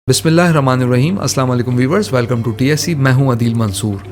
बिस्मिल्लाहिर्रहमानिर्रहीम। अस्सलाम वालेकुम व्यूवर्स, वेलकम टू TSC। मैं हूं अदील मंसूर।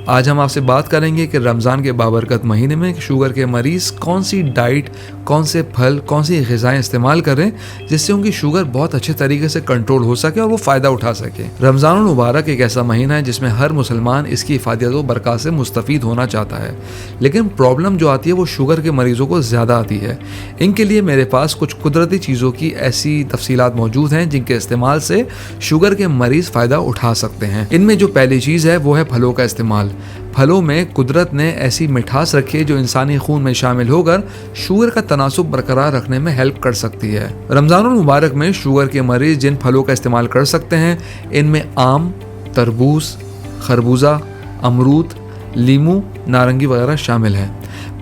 आज हम आपसे बात करेंगे कि रमज़ान के बाबरकत महीने में शुगर के मरीज़ कौन सी डाइट, कौन से फल, कौन सी ग़िज़ाएँ इस्तेमाल करें जिससे उनकी शुगर बहुत अच्छे तरीके से कंट्रोल हो सके और वो फ़ायदा उठा सके। रमज़ान मुबारक एक ऐसा महीना है जिसमें हर मुसलमान इसकी इफ़ादत व बरक़ात से मुस्तफ़ीद होना चाहता है, लेकिन प्रॉब्लम जो आती है वो शुगर के मरीज़ों को ज़्यादा आती है। इनके लिए मेरे पास कुछ कुदरती चीज़ों की ऐसी तफ़सीलात मौजूद हैं जिनके इस्तेमाल से शुगर के मरीज़ फ़ायदा उठा सकते हैं। इनमें जो पहली चीज़ है वो है फलों का इस्तेमाल। फलों में कुदरत ने ऐसी मिठास रखी है जो इंसानी खून में शामिल होकर शुगर का तनासुब बरकरार रखने में हेल्प कर सकती है। रमज़ानुल मुबारक में शुगर के मरीज़ जिन फलों का इस्तेमाल कर सकते हैं इनमें आम, तरबूज, खरबूजा, अमरूद, लीमू, नारंगी वगैरह शामिल हैं।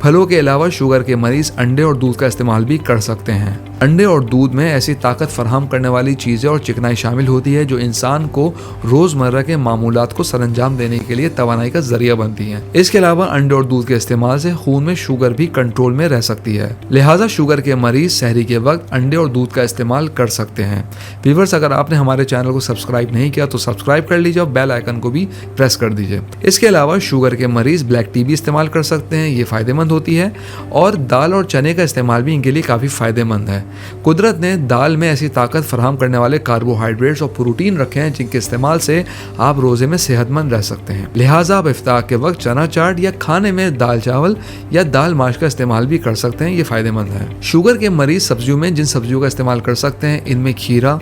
फलों के अलावा शुगर के मरीज़ अंडे और दूध का इस्तेमाल भी कर सकते हैं। अंडे और दूध में ऐसी ताकत फराहम करने वाली चीज़ें और चिकनाई शामिल होती है जो इंसान को रोज़मर्रा के मामूलात को सरअंजाम देने के लिए तवानाई का ज़रिया बनती हैं। इसके अलावा अंडे और दूध के इस्तेमाल से खून में शुगर भी कंट्रोल में रह सकती है, लिहाजा शुगर के मरीज़ सहरी के वक्त अंडे और दूध का इस्तेमाल कर सकते हैं। व्यूअर्स, अगर आपने हमारे चैनल को सब्सक्राइब नहीं किया तो सब्सक्राइब कर लीजिए और बेल आइकन को भी प्रेस कर दीजिए। इसके अलावा शुगर के मरीज़ ब्लैक टी भी इस्तेमाल कर सकते हैं, ये फ़ायदेमंद होती है, और दाल और चने का इस्तेमाल भी इनके लिए काफ़ी फ़ायदेमंद है। कुदरत ने दाल में ऐसी ताकत फराहम करने वाले कार्बोहाइड्रेट्स और प्रोटीन रखे हैं जिनके इस्तेमाल से आप रोज़े में सेहतमंद रह सकते हैं। लिहाजा आप इफ्तार के वक्त चना चाट या खाने में दाल चावल या दाल माश का इस्तेमाल भी कर सकते हैं, ये फ़ायदेमंद है। शुगर के मरीज़ सब्जियों में जिन सब्जियों का इस्तेमाल कर सकते हैं इनमें खीरा,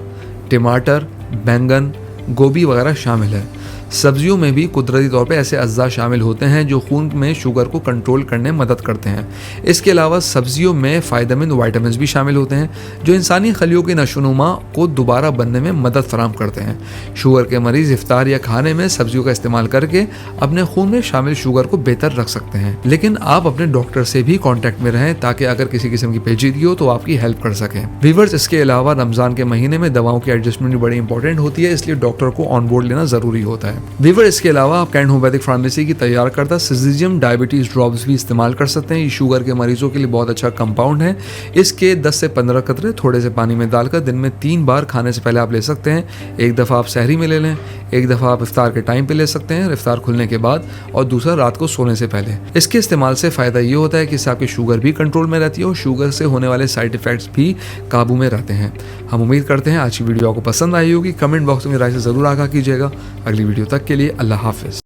टमाटर, बैंगन, गोभी वगैरह शामिल है। सब्जियों में भी कुदरती तौर पे ऐसे अज्जा शामिल होते हैं जो खून में शुगर को कंट्रोल करने में मदद करते हैं। इसके अलावा सब्जियों में फ़ायदेमंद विटामिन्स भी शामिल होते हैं जो इंसानी खलियों की नशोनुमा को दोबारा बनने में मदद फराहम करते हैं। शुगर के मरीज़ इफ्तार या खाने में सब्जियों का इस्तेमाल करके अपने खून में शामिल शुगर को बेहतर रख सकते हैं, लेकिन आप अपने डॉक्टर से भी कॉन्टैक्ट में रहें ताकि अगर किसी किस्म की पेचीदगी हो तो आपकी हेल्प कर सकें। व्यूअर्स, इसके अलावा रमज़ान के महीने में दवाओं की एडजस्टमेंट भी बड़ी इंपॉर्टेंट होती है, इसलिए डॉक्टर को ऑन बोर्ड लेना ज़रूरी होता है। व्यूअर, इसके अलावा आप कैंट होम्योपैथिक फार्मेसी की तैयार करता सिज़िजियम डायबिटीज़ ड्रॉप्स भी इस्तेमाल कर सकते हैं। ये शुगर के मरीजों के लिए बहुत अच्छा कंपाउंड है। इसके 10 से 15 कतरे थोड़े से पानी में डालकर दिन में 3 बार खाने से पहले आप ले सकते हैं। एक दफ़ा आप सहरी में ले लें, एक दफ़ा आप इफ्तार के टाइम पे ले सकते हैं, इफ्तार खुलने के बाद, और दूसरा रात को सोने से पहले। इसके इस्तेमाल से फ़ायदा ये होता है कि इससे आपकी शुगर भी कंट्रोल में रहती है और शुगर से होने वाले साइड इफ़ेक्ट्स भी काबू में रहते हैं। हम उम्मीद करते हैं आज की वीडियो आपको पसंद आई होगी। कमेंट बॉक्स में राय से ज़रूर आगाह कीजिएगा। अगली वीडियो तक के लिए अल्लाह हाफ़िज़।